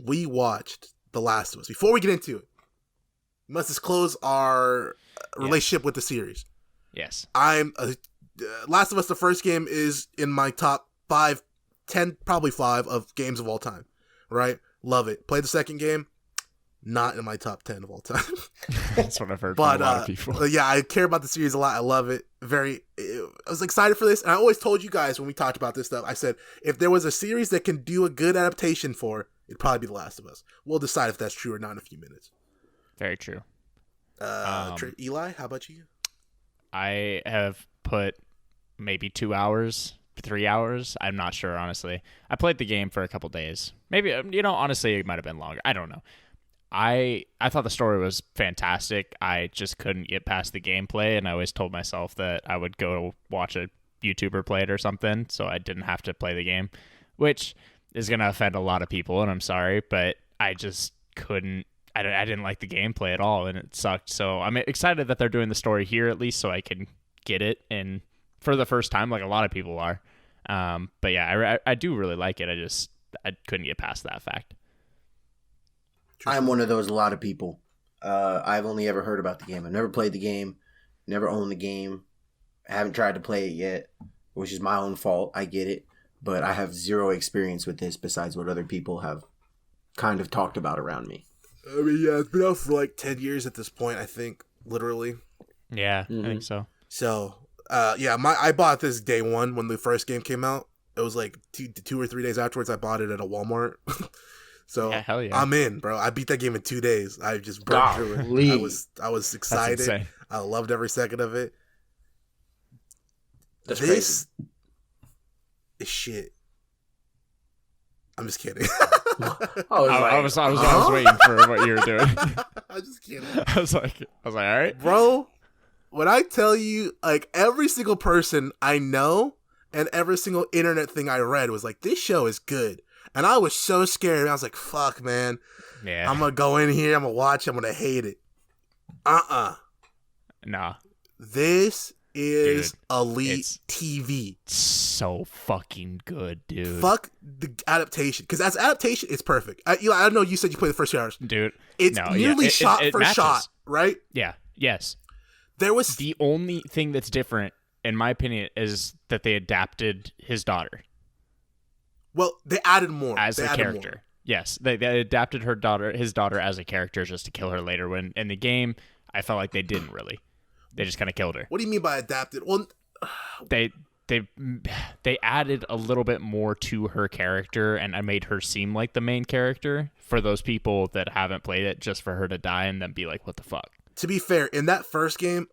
we watched The Last of Us. Before we get into it, we must disclose our relationship with the series. Yes. Last of Us, the first game, is in my top 5, 10, probably 5 of games of all time. Right? Love it. Played the second game. Not in my top 10 of all time. That's what I've heard from a lot of people. Yeah, I care about the series a lot. I love it. I was excited for this. And I always told you guys when we talked about this stuff, I said, if there was a series that can do a good adaptation for, it'd probably be The Last of Us. We'll decide if that's true or not in a few minutes. Very true. Eli, how about you? I have put maybe 2 hours, 3 hours. I'm not sure, honestly. I played the game for a couple days. Maybe, honestly, it might have been longer. I don't know. I thought the story was fantastic. I just couldn't get past the gameplay, and I always told myself that I would go watch a YouTuber play it or something, so I didn't have to play the game, which is going to offend a lot of people, and I'm sorry, but I just couldn't. I didn't like the gameplay at all, and it sucked. So I'm excited that they're doing the story here at least, so I can get it, and for the first time, like a lot of people are. But yeah, I do really like it. I couldn't get past that fact. I'm one of those a lot of people. I've only ever heard about the game. I've never played the game, never owned the game. I haven't tried to play it yet, which is my own fault. I get it. But I have zero experience with this besides what other people have kind of talked about around me. I mean, yeah, it's been out for like 10 years at this point, I think, literally. Yeah, I think so. So, I bought this day one when the first game came out. It was like 2 or 3 days afterwards. I bought it at a Walmart. So yeah, hell yeah. I'm in, bro. I beat that game in 2 days. I just burned through it. I was excited. I loved every second of it. That's this crazy. is shit. I'm just kidding. I was waiting for what you were doing. I'm just kidding. I was like, all right, bro. When I tell you, like, every single person I know and every single internet thing I read was like, this show is good. And I was so scared. I was like, fuck, man. Yeah. I'm going to go in here. I'm going to watch. I'm going to hate it. Nah. This is Dude, elite TV. So fucking good, dude. Fuck the adaptation. Because as adaptation, it's perfect. Eli, I don't know. You said you played the first 2 hours. Dude. It's nearly shot for matches. shot, right? Yeah. Yes. There was... The only thing that's different, in my opinion, is that they adapted his daughter. Well, they added more. As a character. Yes. They adapted his daughter as a character just to kill her later. When in the game, I felt like they didn't really. They just kind of killed her. What do you mean by adapted? Well, they added a little bit more to her character, and I made her seem like the main character for those people that haven't played it, just for her to die and then be like, what the fuck? To be fair, in that first game,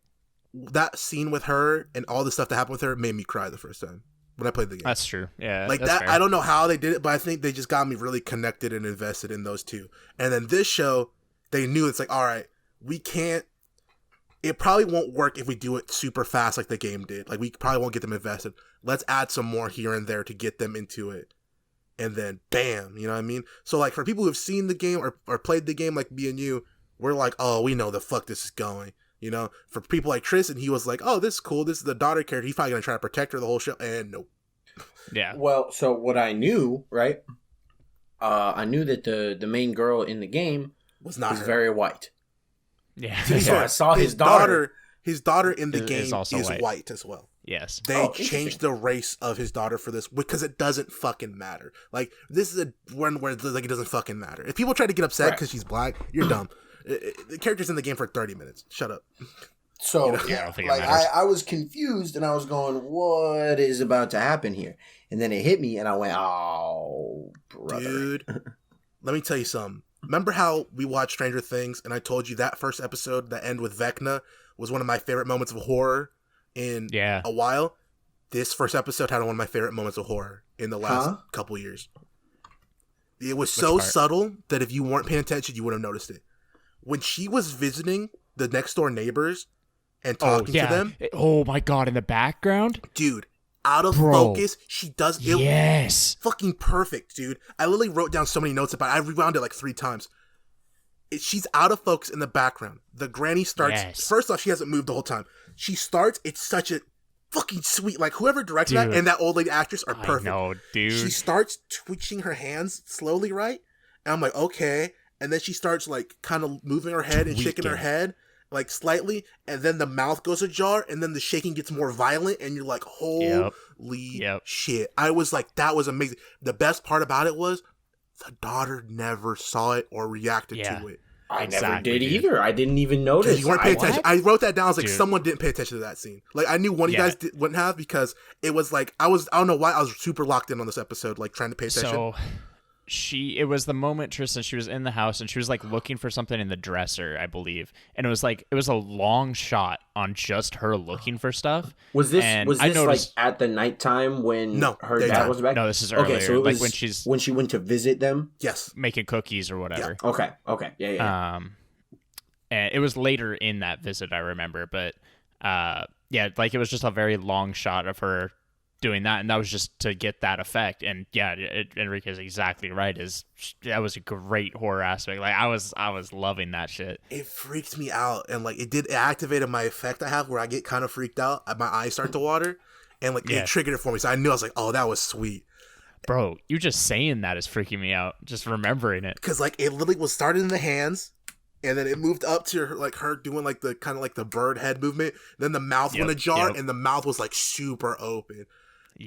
that scene with her and all the stuff that happened with her made me cry the first time when I played the game. That's true. Yeah. Like that's that, fair. I don't know how they did it, but I think they just got me really connected and invested in those two. And then this show, they knew it's like, all right, we can't. It probably won't work if we do it super fast like the game did. Like, we probably won't get them invested. Let's add some more here and there to get them into it. And then, bam, you know what I mean? So, like, for people who have seen the game or played the game like me and you, we're like, oh, we know the fuck this is going. You know? For people like Tristan, he was like, oh, this is cool. This is the daughter character. He's probably going to try to protect her the whole show. And nope. Yeah. Well, so what I knew, right? I knew that the main girl in the game was very white. Yeah. So I saw his daughter. His daughter in the game is white as well. Yes. They changed the race of his daughter for this because it doesn't fucking matter. Like, this is a one where like it doesn't fucking matter. If people try to get upset because she's black, you're dumb. The character's in the game for 30 minutes. Shut up. So, you know? Yeah, I don't think like, it matters. I was confused, and I was going, what is about to happen here? And then it hit me, and I went, oh, brother. Dude, let me tell you something. Remember how we watched Stranger Things, and I told you that first episode, that end with Vecna, was one of my favorite moments of horror in a while? This first episode had one of my favorite moments of horror in the last couple years. It was so subtle that if you weren't paying attention, you wouldn't have noticed it. When she was visiting the next door neighbors and talking to them. Oh my God, in the background? Dude, out of focus. She does it. Yes. Fucking perfect, dude. I literally wrote down so many notes about it. I rewound it like 3 times. She's out of focus in the background. The granny starts. Yes. First off, she hasn't moved the whole time. She starts. It's such a fucking sweet. Like, whoever directed that and that old lady actress are perfect. I know, dude. She starts twitching her hands slowly, right? And I'm like, okay. And then she starts like kind of moving her head and shaking her head like slightly, and then the mouth goes ajar, and then the shaking gets more violent, and you're like, holy shit. I was like, that was amazing. The best part about it was the daughter never saw it or reacted to it. I never did either. I didn't even notice. You weren't paying attention. I wrote that down. I was like, someone didn't pay attention to that scene. Like, I knew one of you guys wouldn't have, because it was like, I don't know why I was super locked in on this episode, like trying to pay attention. So it was the moment, Tristan, she was in the house and she was like looking for something in the dresser, I believe. And it was a long shot on just her looking for stuff. Was this like at the nighttime when her dad was back? No, this is earlier. Okay, so it was like when she went to visit them? Yes. Making cookies or whatever. Yeah. Okay. Yeah. And it was later in that visit, I remember. But like it was just a very long shot of her doing that, and that was just to get that effect. And Enrique is exactly right. That was a great horror aspect. Like I was loving that shit. It freaked me out, and like it activated my effect I have where I get kind of freaked out. My eyes start to water, and like it triggered it for me. So I knew, I was like, oh, that was sweet. Bro, you just saying that is freaking me out. Just remembering it, because like it literally was started in the hands, and then it moved up to her doing like the kind of like the bird head movement. Then the mouth went ajar, and the mouth was like super open.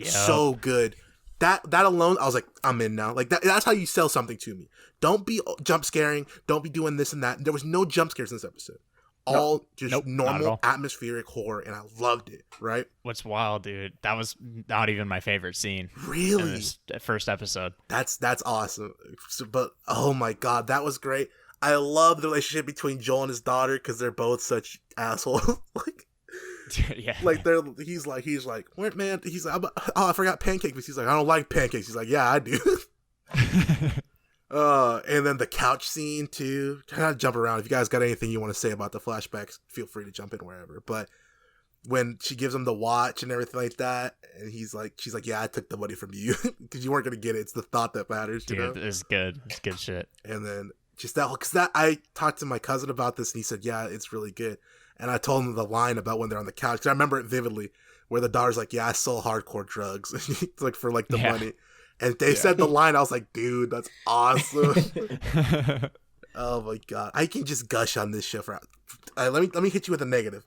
So good. That alone, I was like, I'm in now. Like that's how you sell something to me. Don't be jump scaring. Don't be doing this and that. There was no jump scares in this episode. All normal atmospheric horror, and I loved it. Right? What's wild, dude? That was not even my favorite scene. Really? In this first episode. That's awesome. But oh my god, that was great. I love the relationship between Joel and his daughter, because they're both such assholes. Like. Like he's like, what, man? He's like, I forgot pancakes. He's like, I don't like pancakes. He's like, yeah, I do. And then the couch scene too. Kind of jump around. If you guys got anything you want to say about the flashbacks, feel free to jump in wherever. But when she gives him the watch and everything like that, and she's like, yeah, I took the money from you because you weren't gonna get it. It's the thought that matters. Dude, you know? It's good. It's good shit. And then just because I talked to my cousin about this, and he said, yeah, it's really good. And I told him the line about when they're on the couch, because I remember it vividly, where the daughter's like, yeah, I sold hardcore drugs. It's like for like the money. And they said the line, I was like, dude, that's awesome. Oh my god. I can just gush on this show. Let me hit you with a negative.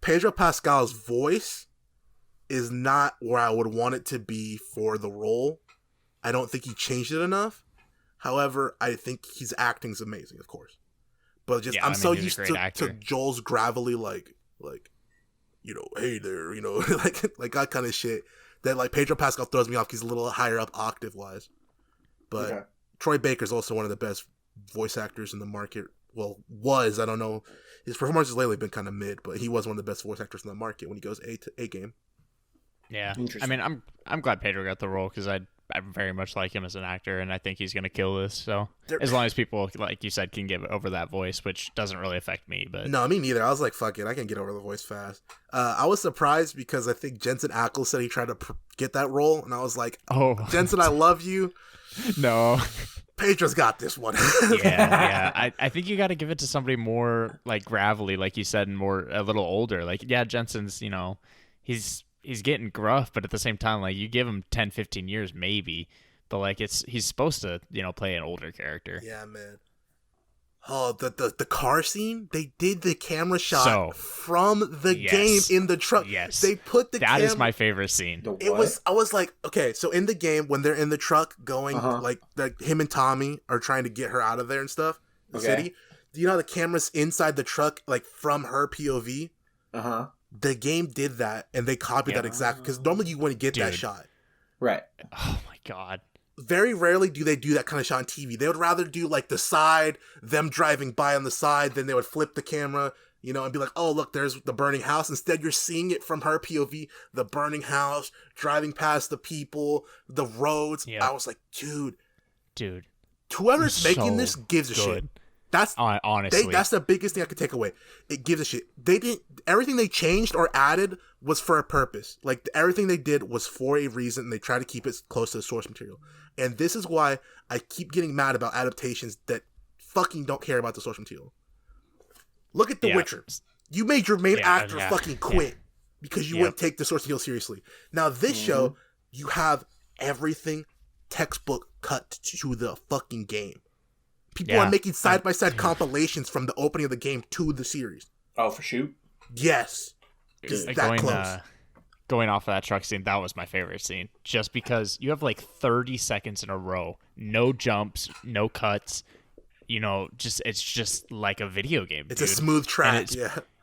Pedro Pascal's voice is not where I would want it to be for the role. I don't think he changed it enough. However, I think his acting's amazing, of course. But just I'm so used to Joel's gravelly like you know, hey there, you know, like that kind of shit that like Pedro Pascal throws me off. He's a little higher up octave wise. But Troy Baker's also one of the best voice actors in the market. Well, I don't know. His performances lately have been kind of mid, but he was one of the best voice actors in the market when he goes A game. Yeah. I mean, I'm glad Pedro got the role, because I very much like him as an actor, and I think he's going to kill this. So as long as people, like you said, can get over that voice, which doesn't really affect me. But no, me neither. I was like, fuck it, I can get over the voice fast. I was surprised because I think Jensen Ackles said he tried to get that role, and I was like, oh, Jensen, I love you. No. Pedro's got this one. yeah. I think you got to give it to somebody more like gravelly, like you said, and a little older. Like, yeah, Jensen's, you know, he's getting gruff, but at the same time, like, you give him 10, 15 years maybe, but like he's supposed to, you know, play an older character. Yeah, man. Oh, the car scene, they did the camera shot from the game in the truck. Yes. They put the That is my favorite scene. I was like, okay, so in the game, when they're in the truck going, like him and Tommy are trying to get her out of there and stuff, the city. Do you know how the camera's inside the truck, like from her POV? The game did that, and they copied that exactly, because normally you wouldn't get that shot. Right. Oh my god. Very rarely do they do that kind of shot on TV. They would rather do like the side, them driving by on the side, then they would flip the camera, you know, and be like, oh, look, there's the burning house. Instead, you're seeing it from her POV, the burning house, driving past the people, the roads. I was like, dude. Whoever's making this gives a shit. That's honestly, that's the biggest thing I could take away. It gives a shit. Everything they changed or added was for a purpose. Like, everything they did was for a reason, and they try to keep it close to the source material. And this is why I keep getting mad about adaptations that fucking don't care about the source material. Look at The Witcher. You made your main actor fucking quit because you wouldn't take the source material seriously. Now this show, you have everything textbook cut to the fucking game. People are making side-by-side compilations from the opening of the game to the series. Oh, for shoot? Yes. It's that close. Going off of that truck scene, that was my favorite scene. Just because you have like 30 seconds in a row, no jumps, no cuts. It's just like a video game. It's dude. a smooth track.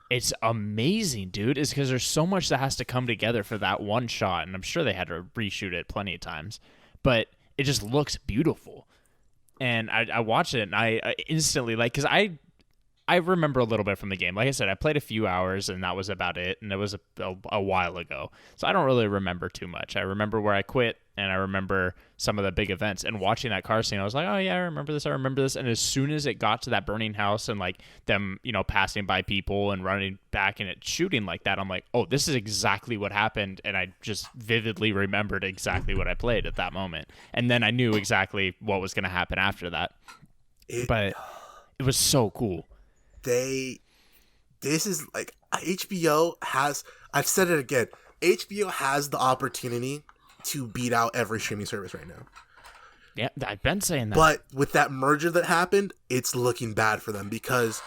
It's amazing, dude. It's because there's so much that has to come together for that one shot, and I'm sure they had to reshoot it plenty of times, but it just looks beautiful. And I watched it, and I instantly because I remember a little bit from the game. Like I said, I played a few hours, and that was about it, and it was a while ago. So I don't really remember too much. I remember where I quit, and I remember some of the big events. And watching that car scene, I was like, oh, yeah, I remember this. And as soon as it got to that burning house and, like, them, passing by people and running back and it shooting like that, I'm like, oh, this is exactly what happened. And I just vividly remembered exactly what I played at that moment. And then I knew exactly what was going to happen after that. But it was so cool. This is like HBO has, I've said it again, HBO has the opportunity to beat out every streaming service right now. Yeah, I've been saying that. But with that merger that happened, it's looking bad for them because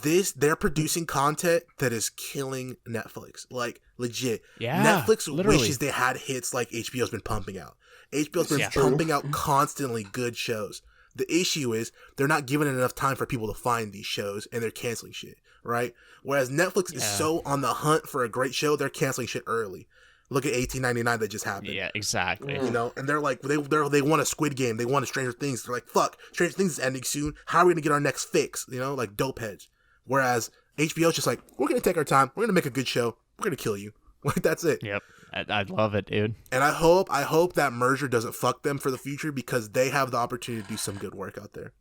they're producing content that is killing Netflix. Like, legit. Yeah, Netflix literally wishes they had hits like HBO's been pumping out. HBO's been pumping out constantly good shows. The issue is they're not giving it enough time for people to find these shows, and they're canceling shit, right? Whereas Netflix is so on the hunt for a great show, they're canceling shit early. Look at 1899 that just happened. Yeah, exactly. And they're like, they want a Squid Game, they want a Stranger Things. They're like, fuck, Stranger Things is ending soon. How are we gonna get our next fix? Like dope heads. Whereas HBO's just like, we're gonna take our time, we're gonna make a good show, we're gonna kill you. Like, that's it. Yep. I love it, dude. And I hope that merger doesn't fuck them for the future because they have the opportunity to do some good work out there.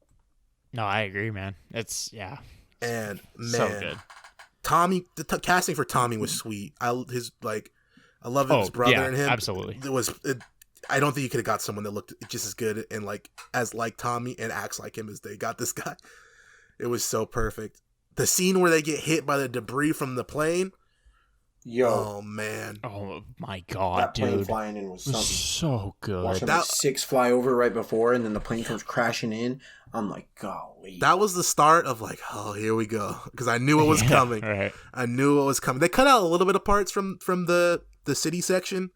No, I agree, man. And man, so good. Tommy, the casting for Tommy was sweet. I love his brother and him. Absolutely. I don't think you could have got someone that looked just as good and like Tommy and acts like him as they got this guy. It was so perfect. The scene where they get hit by the debris from the plane. Yo. Oh, man. Oh, my God, that plane dude. flying in was something. So good. Watching the 6 fly over right before, and then the plane comes crashing in. I'm like, golly. That was the start of like, oh, here we go. Because I knew it was coming. Right. I knew it was coming. They cut out a little bit of parts from the city section.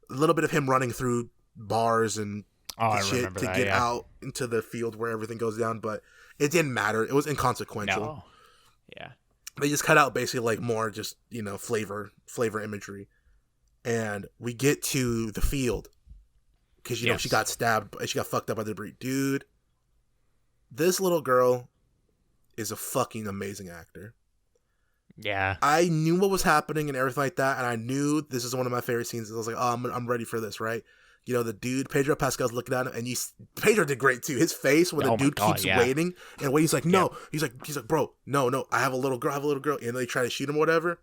A little bit of him running through bars and shit to get out into the field where everything goes down. But it didn't matter. It was inconsequential. No. Yeah. They just cut out basically like more just, flavor imagery. And we get to the field because, she got stabbed. She got fucked up by the debris. Dude, this little girl is a fucking amazing actor. Yeah. I knew what was happening and everything like that. And I knew this is one of my favorite scenes. I was like, oh, I'm ready for this, right? The dude, Pedro Pascal's looking at him, and Pedro did great too. His face when the dude keeps waiting and waiting, he's like, no. Yeah. He's like, bro, no, I have a little girl. And they try to shoot him or whatever.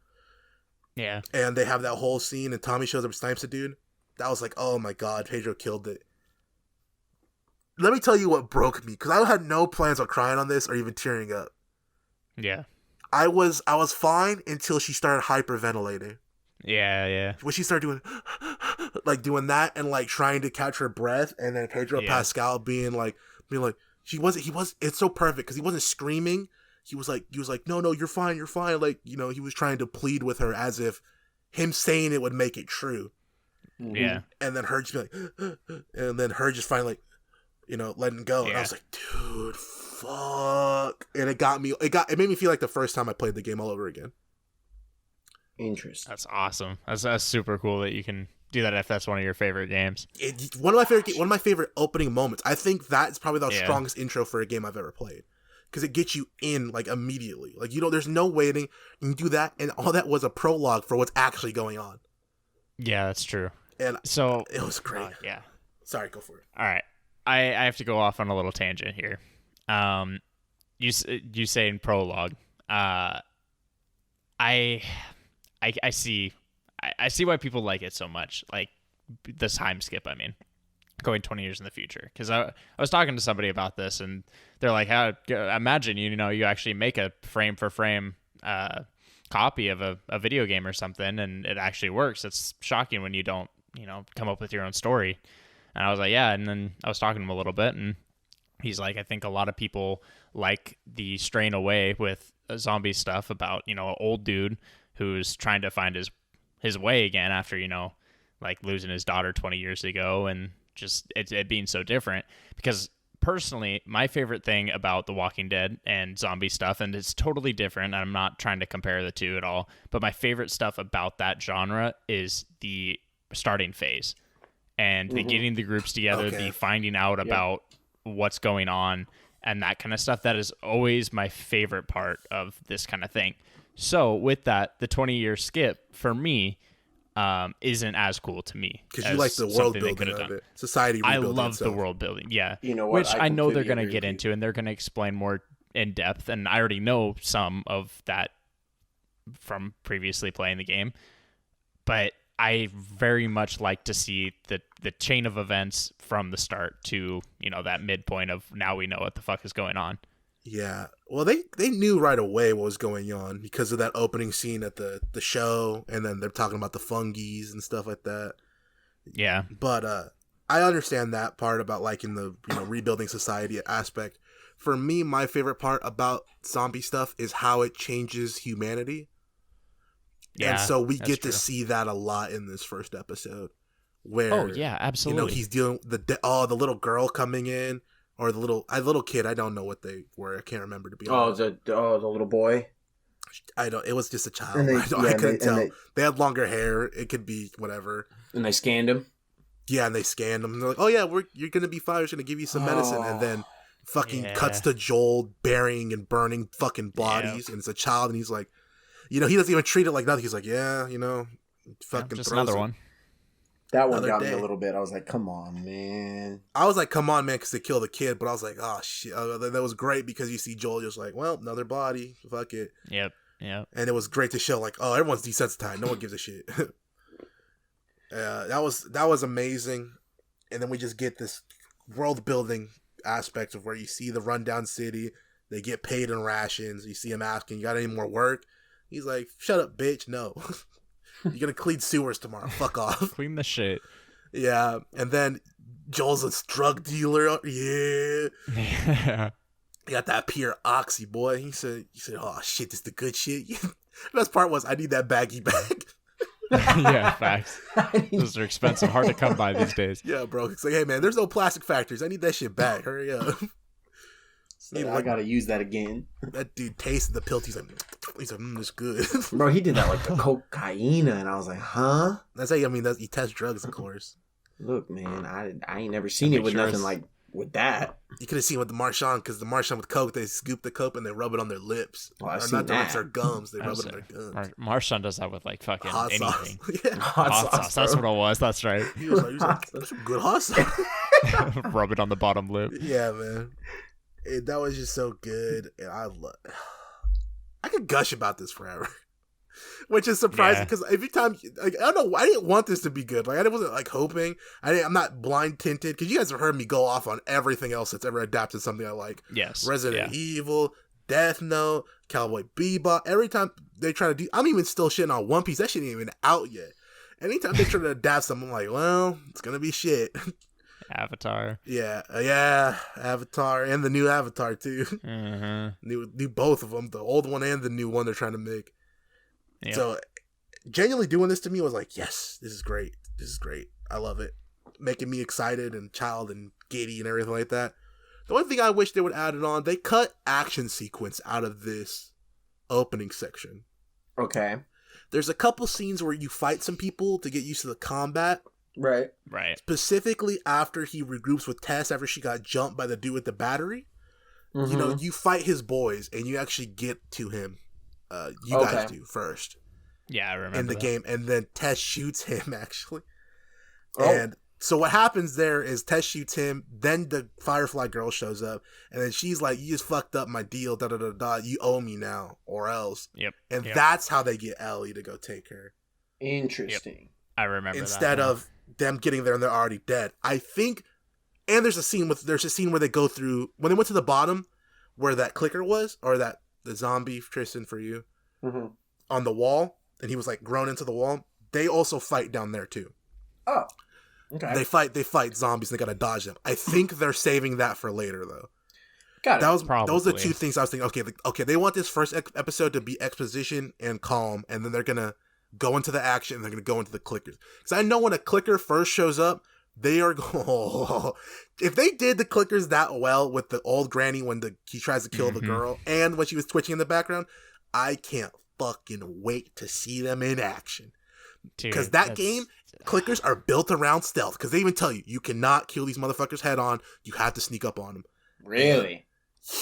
Yeah. And they have that whole scene, and Tommy shows up and snipes the dude. That was like, oh my God, Pedro killed it. Let me tell you what broke me, because I had no plans on crying on this or even tearing up. Yeah. I was fine until she started hyperventilating. Yeah. When she started doing that and like trying to catch her breath, and then Pedro Pascal being like, it's so perfect because he wasn't screaming. He was like, no, you're fine. Like, he was trying to plead with her as if him saying it would make it true. Yeah. And then her just be like, and then her just finally, letting go. Yeah. And I was like, dude, fuck. And it made me feel like the first time I played the game all over again. Interesting. That's awesome. That's super cool that you can do that if that's one of your favorite games. One of my favorite opening moments. I think that's probably the strongest intro for a game I've ever played, because it gets you in like immediately. Like, there's no waiting. You do that, and all that was a prologue for what's actually going on. Yeah, that's true. And so it was great. Yeah. Sorry, go for it. All right, I have to go off on a little tangent here. You saying prologue. I see why people like it so much, like the time skip. I mean, going 20 years in the future, because I was talking to somebody about this, and they're like, imagine you actually make a frame for frame copy of a video game or something, and it actually works. It's shocking when you don't come up with your own story. And I was like, yeah. And then I was talking to him a little bit, and he's like, I think a lot of people like the straying away with zombie stuff about, an old dude who's trying to find his way again after, like losing his daughter 20 years ago, and just it being so different. Because personally, my favorite thing about The Walking Dead and zombie stuff, and it's totally different, I'm not trying to compare the two at all, but my favorite stuff about that genre is the starting phase and the getting the groups together, the finding out about what's going on and that kind of stuff. That is always my favorite part of this kind of thing. So with that, the 20-year skip for me isn't as cool to me, because you like the world building of it, society rebuilding. I love itself. The world building, yeah. You know what? Which I know they're going to get into, and they're going to explain more in depth, and I already know some of that from previously playing the game. But I very much like to see the chain of events from the start to, that midpoint of now we know what the fuck is going on. Yeah. Well, they knew right away what was going on because of that opening scene at the show, and then they're talking about the fungies and stuff like that. Yeah. But I understand that part about liking the rebuilding society aspect. For me, my favorite part about zombie stuff is how it changes humanity. Yeah, and so we get to see that a lot in this first episode. Where absolutely. He's dealing with the little girl coming in. Or the little kid, I don't know what they were. I can't remember, to be honest. The little boy. It was just a child. I couldn't tell. They had longer hair. It could be whatever. And they scanned him. Yeah, and they scanned him. And they're like, "Oh yeah, you're gonna be fine. We're just gonna give you some medicine." And then fucking cuts to Joel burying and burning fucking bodies, and it's a child, and he's like, he doesn't even treat it like nothing. He's like, fucking just another one. That one got me a little bit. I was like, come on, man. I was like, come on, man, because they killed the kid. But I was like, oh, shit. That was great because you see Joel just like, well, another body. Fuck it. Yep. And it was great to show like, oh, everyone's desensitized. No one gives a shit. That was amazing. And then we just get this world building aspect of where you see the rundown city. They get paid in rations. You see him asking, you got any more work? He's like, shut up, bitch. No. You're going to clean sewers tomorrow. Fuck off. Clean the shit. Yeah. And then Joel's a drug dealer. Yeah. He got that pure oxy, boy. He said, oh, shit, this is the good shit. The best part was, I need that baggy bag. Yeah, facts. Those are expensive. Hard to come by these days. Yeah, bro. It's like, hey, man, there's no plastic factories. I need that shit back. Hurry up. I gotta use that again. That dude tasted the pill. He's like, it's good. Bro, he did that like the cocaine, and I was like, huh? That's how he tests drugs, of course. Look, man, I ain't never seen it with nothing like with that. You could have seen with the Marchand, because the Marchand with coke, they scoop the coke and they rub it on their lips. Well, I've or seen not their lips, that. their gums. They rub it on their gums. Marchand does that with like fucking hot anything. Sauce. Yeah. Hot sauce. That's what it was. That's right. He was like, that's some good hot sauce. Rub it on the bottom lip. Yeah, man. That was just so good. And I could gush about this forever. Which is surprising because every time, like, I don't know, I didn't want this to be good. Like, I wasn't like hoping. I'm not blind tinted because you guys have heard me go off on everything else that's ever adapted something I like. Yes, Resident Evil, Death Note, Cowboy Bebop. Every time they try to do, I'm even still shitting on One Piece. That shit ain't even out yet. Anytime they try to adapt something, I'm like, well, it's gonna be shit. Avatar. Yeah, Avatar, and the new Avatar too. New both of them, the old one and the new one they're trying to make. Yep. So, genuinely doing this to me was like, yes, this is great. This is great. I love it. Making me excited and child and giddy and everything like that. The one thing I wish they would add it on, they cut action sequence out of this opening section. Okay. There's a couple scenes where you fight some people to get used to the combat. Right. Specifically after he regroups with Tess after she got jumped by the dude with the battery. Mm-hmm. You fight his boys and you actually get to him. Guys do first. Yeah, I remember in the that. game, and then Tess shoots him actually. And so what happens there is Tess shoots him, then the Firefly girl shows up, and then she's like, "You just fucked up my deal, da da da da. You owe me now, or else." Yep. And that's how they get Ellie to go take her. Interesting. Yep. I remember instead of them getting there and they're already dead. I think, and there's a scene where they go through when they went to the bottom where that clicker was, or the zombie Tristan for you on the wall, and he was like grown into the wall. They also fight down there too. Oh, Okay. They fight zombies and they gotta dodge them. I think they're saving that for later though. Got it. Those are the two things I was thinking. Okay, they want this first episode to be exposition and calm, and then they're gonna go into the action and they're gonna go into the clickers. Because I know when a clicker first shows up, they are going. If they did the clickers that well with the old granny when he tries to kill the girl and when she was twitching in the background, I can't fucking wait to see them in action. Because that game, clickers are built around stealth. Because they even tell you cannot kill these motherfuckers head on. You have to sneak up on them. Really?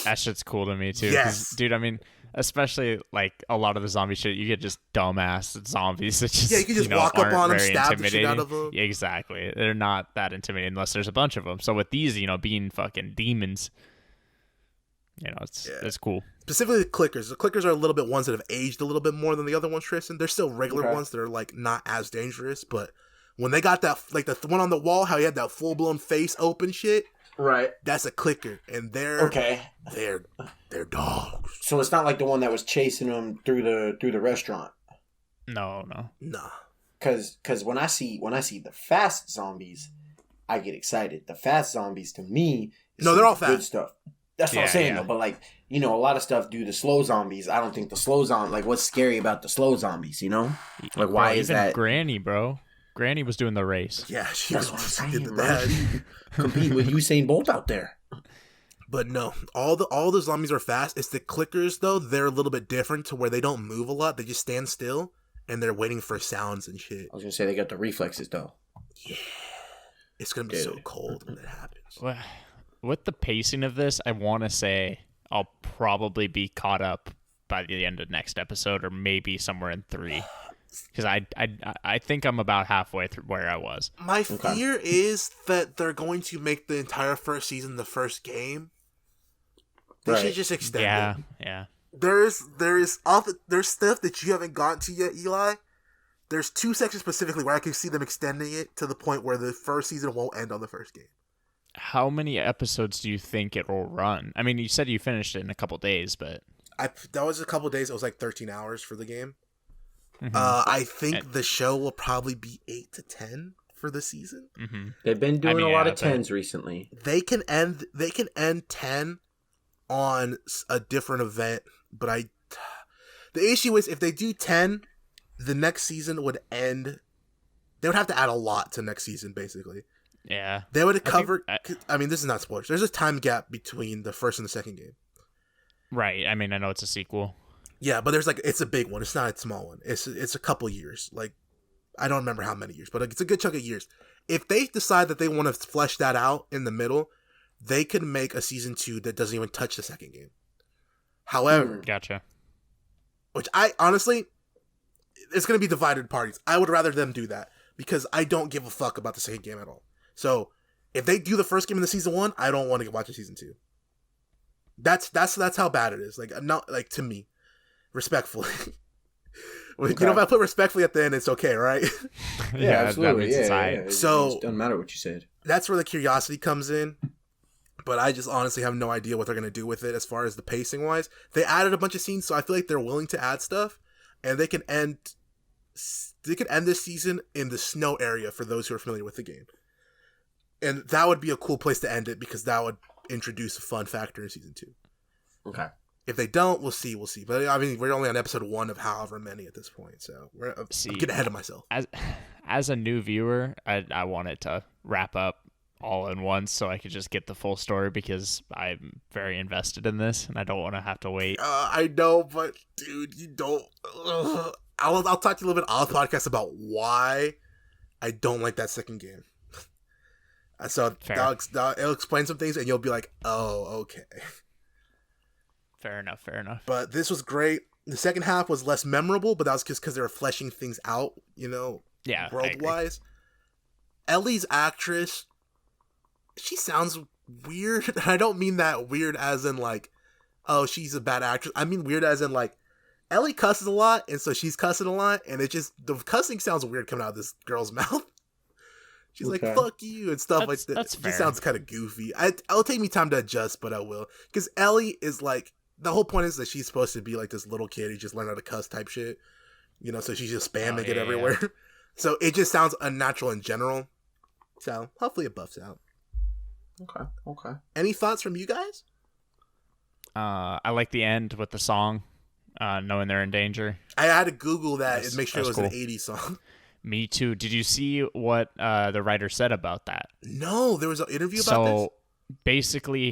That shit's cool to me too. Yes. Dude, I mean, especially like a lot of the zombie shit, you get just dumbass zombies that just you can just walk up on them, stab the shit out of them. Yeah, exactly. They're not that intimidating unless there's a bunch of them. So with these, being fucking demons, it's cool. Specifically the clickers. The clickers are a little bit ones that have aged a little bit more than the other ones, Tristan. They're still regular ones that are like not as dangerous, but when they got that, like the one on the wall, how he had that full blown face open shit. Right. That's a clicker, and they're they're dogs. So it's not like the one that was chasing them through the restaurant. No. Nah. Because when I see the fast zombies, I get excited. The fast zombies to me, they're all good fast stuff. That's what I'm saying though. But like a lot of stuff do the slow zombies. I don't think the slow like what's scary about the slow zombies? Like why is that? Granny, bro. Granny was doing the race. Yeah, that's what I'm saying, bro. Compete with Usain Bolt out there. But no, all the zombies are fast. It's the clickers though. They're a little bit different to where they don't move a lot. They just stand still and they're waiting for sounds and shit. I was gonna say they got the reflexes though. Yeah, it's gonna be so cold when that happens. Well, with the pacing of this, I want to say I'll probably be caught up by the end of next episode, or maybe somewhere in 3. Because I think I'm about halfway through where I was. My fear is that they're going to make the entire first season the first game. They should just extend it. Yeah. There's stuff that you haven't gotten to yet, Eli. There's 2 sections specifically where I can see them extending it to the point where the first season won't end on the first game. How many episodes do you think it will run? I mean, you said you finished it in a couple days, but that was a couple days. It was like 13 hours for the game. Mm-hmm. I think the show will probably be 8 to 10 for the season. Mm-hmm. They've been doing a lot of 10s recently. They can end 10 on a different event, but the issue is if they do 10, the next season would end. They would have to add a lot to next season, basically. Yeah, they would have covered. I mean, this is not spoilers. There's a time gap between the first and the second game. Right. I mean, I know it's a sequel. Yeah, but it's a big one. It's not a small one. It's a couple years. Like, I don't remember how many years, but it's a good chunk of years. If they decide that they want to flesh that out in the middle, they could make a season 2 that doesn't even touch the second game. However, gotcha. Which I honestly, it's going to be divided parties. I would rather them do that because I don't give a fuck about the second game at all. So if they do the first game in the season 1, I don't want to watch the season 2. That's how bad it is. Like, not like to me. Respectfully. Okay. If I put respectfully at the end, it's okay, right? Yeah, absolutely. Yeah. So it doesn't matter what you said. That's where the curiosity comes in. But I just honestly have no idea what they're going to do with it as far as the pacing wise. They added a bunch of scenes, so I feel like they're willing to add stuff. And they can end this season in the snow area for those who are familiar with the game. And that would be a cool place to end it because that would introduce a fun factor in season 2. Okay. If they don't, we'll see. But I mean, we're only on episode 1 of however many at this point, so I'm getting ahead of myself. As a new viewer, I want it to wrap up all in once so I could just get the full story because I'm very invested in this and I don't want to have to wait. I know, but dude, you don't. I'll talk to you a little bit on the podcast about why I don't like that second game. So it'll explain some things and you'll be like, oh, okay. Fair enough. But this was great. The second half was less memorable, but that was just because they were fleshing things out, world-wise. Ellie's actress, she sounds weird. I don't mean that weird as in like, oh, she's a bad actress. I mean weird as in like, Ellie cusses a lot, and so she's cussing a lot, and the cussing sounds weird coming out of this girl's mouth. She's like, fuck you, and stuff like that. That's fair. It sounds kind of goofy. It'll take me time to adjust, but I will. Because Ellie is like, the whole point is that she's supposed to be like this little kid who just learned how to cuss type shit. So she's just spamming it everywhere. Yeah. So it just sounds unnatural in general. So hopefully it buffs out. Okay. Any thoughts from you guys? I like the end with the song, knowing they're in danger. I had to Google that and make sure it was cool. an 80s song. Me too. Did you see what the writer said about that? No, there was an interview about this? Basically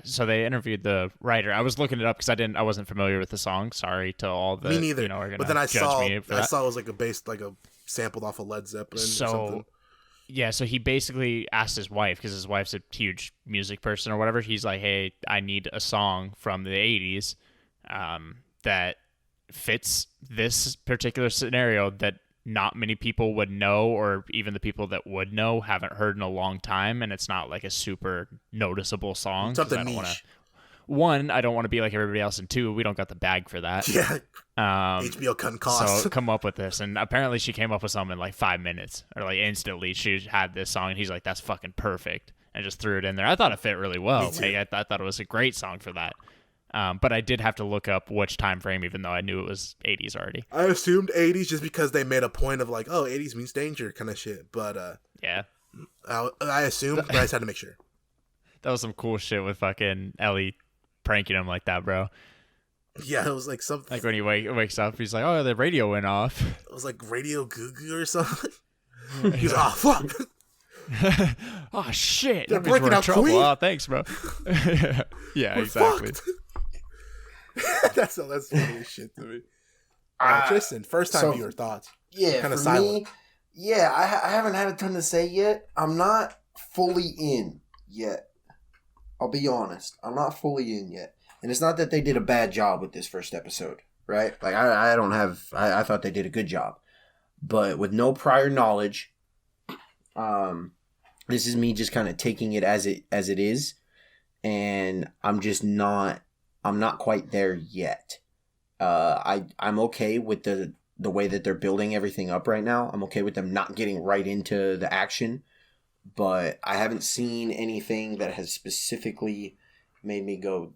so they interviewed the writer. I was looking it up because I wasn't familiar with the song. Sorry to all the me neither. Are gonna but then I saw it was like a sampled off of Led Zeppelin or something. Yeah, so he basically asked his wife, because his wife's a huge music person or whatever. He's like, hey, I need a song from the 80s that fits this particular scenario that not many people would know, or even the people that would know haven't heard in a long time, and it's not like a super noticeable song. Something niche. One, I don't want to be like everybody else, and two, we don't got the bag for that. Yeah. HBO cutting costs. So come up with this, and apparently she came up with something in like 5 minutes, or like instantly she had this song, and he's like, that's fucking perfect, and just threw it in there. I thought it fit really well. Like, I thought it was a great song for that. But I did have to look up which time frame, even though I knew it was 80s already. I assumed 80s just because they made a point of like, oh, 80s means danger kind of shit. But yeah, I assumed, but I just had to make sure. That was some cool shit with fucking Ellie pranking him like that, bro. Yeah, it was like something. Like when he wakes up, he's like, oh, the radio went off. It was like Radio Goo Goo or something. He's like, oh, fuck. Oh, shit. They're breaking out trouble. Queen. Oh, thanks, bro. Yeah, We're exactly. that's funny as shit to me. Tristan, first time viewer thoughts. Yeah, kind of for silent. me, yeah, I haven't had a ton to say yet. I'm not fully in yet. I'll be honest. I'm not fully in yet. And it's not that they did a bad job with this first episode, right? Like, I thought they did a good job. But with no prior knowledge, this is me just kind of taking it as it is. And I'm not quite there yet. I'm okay with the way that they're building everything up right now. I'm okay with them not getting right into the action. But I haven't seen anything that has specifically made me go,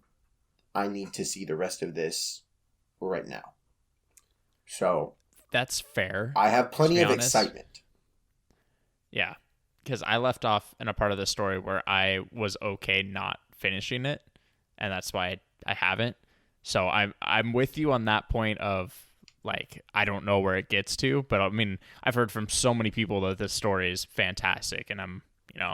I need to see the rest of this right now. So that's fair. I have plenty of excitement. Yeah, because I left off in a part of the story where I was okay not finishing it, and that's why I haven't. So I'm with you on that point of, like, I don't know where it gets to, but I mean, I've heard from so many people that this story is fantastic, and I'm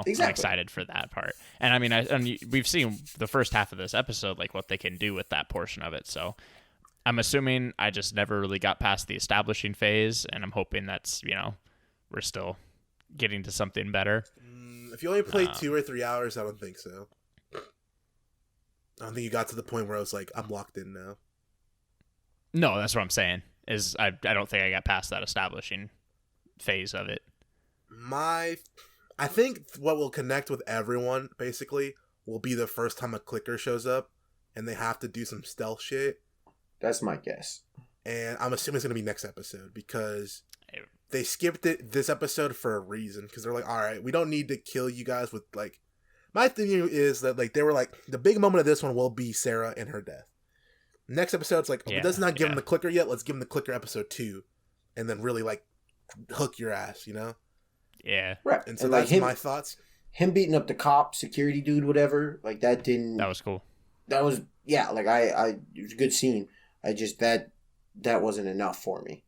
excited for that part. And I mean, we've seen the first half of this episode, like what they can do with that portion of it. So I'm assuming I just never really got past the establishing phase, and I'm hoping that's, we're still getting to something better. If you only played 2 or 3 hours, I don't think so. I don't think you got to the point where I was like, I'm locked in now. No, that's what I'm saying. Is I don't think I got past that establishing phase of it. I think what will connect with everyone, basically, will be the first time a clicker shows up, and they have to do some stealth shit. That's my guess. And I'm assuming it's going to be next episode, because they skipped it this episode for a reason, because they're like, all right, we don't need to kill you guys with, like... My thing is that, like, they were like, the big moment of this one will be Sarah and her death. Next episode, it's like, let's not give him the clicker yet. Let's give him the clicker episode 2, and then really, like, hook your ass, Yeah. Right. And so that's my thoughts. Him beating up the cop, security dude, whatever, like, that didn't... That was cool. That was, yeah, like, it was a good scene. I just, that wasn't enough for me,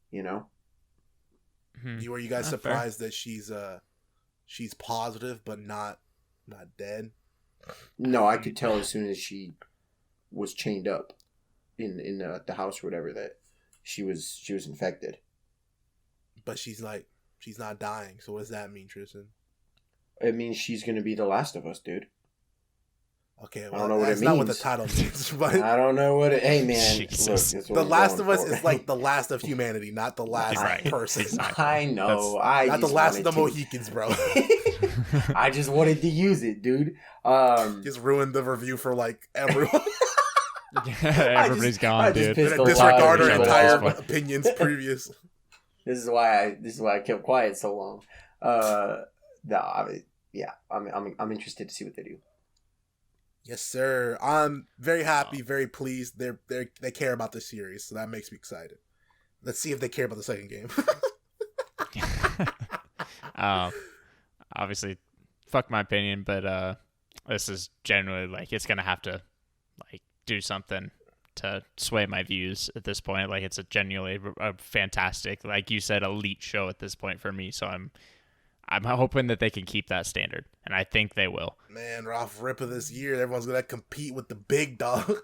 Were you guys surprised that she's positive, but not dead? No, I could tell as soon as she was chained up in the house or whatever that she was infected. But she's not dying. So what does that mean, Tristan? It means she's gonna be the last of us, dude. Okay, well, I don't know what it means. That's not what the title means. But I don't know what it. Hey, man, look, the Last of Us is like the last of humanity, not the last person. Exactly. I know. Not the last of the Mohicans, bro. I just wanted to use it, dude. Just ruined the review for like everyone. Everybody's gone, dude. Disregard our entire opinions previous. This is why I kept quiet so long. I'm interested to see what they do. Yes, sir. I'm very happy, very pleased. They care about this series, so that makes me excited. Let's see if they care about the second game. obviously, fuck my opinion, but this is generally like it's gonna have to like do something to sway my views at this point. Like it's a genuinely a fantastic, like you said, elite show at this point for me. So I'm hoping that they can keep that standard, and I think they will. Man, we're off rip of this year. Everyone's gonna compete with the big dog.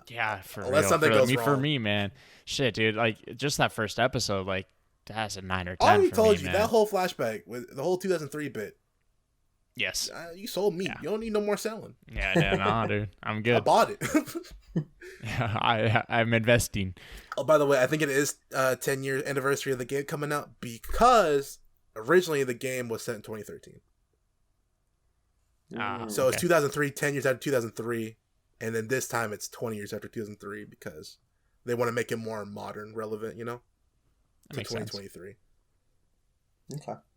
Yeah, for Unless real. something goes wrong. For me, man. Shit, dude. Like just that first episode, like that's a 9 or 10. I already told you man. that whole flashback with the whole 2003 bit. Yes. You sold me. Yeah. You don't need no more selling. Yeah, nah, dude. I'm good. I bought it. Yeah, I'm investing. Oh, by the way, I think it is 10-year anniversary of the game coming out because originally the game was set in 2013. So it's 2003, 10 years after 2003, and then this time it's 20 years after 2003 because they want to make it more modern, relevant, you know, to 2023. Okay.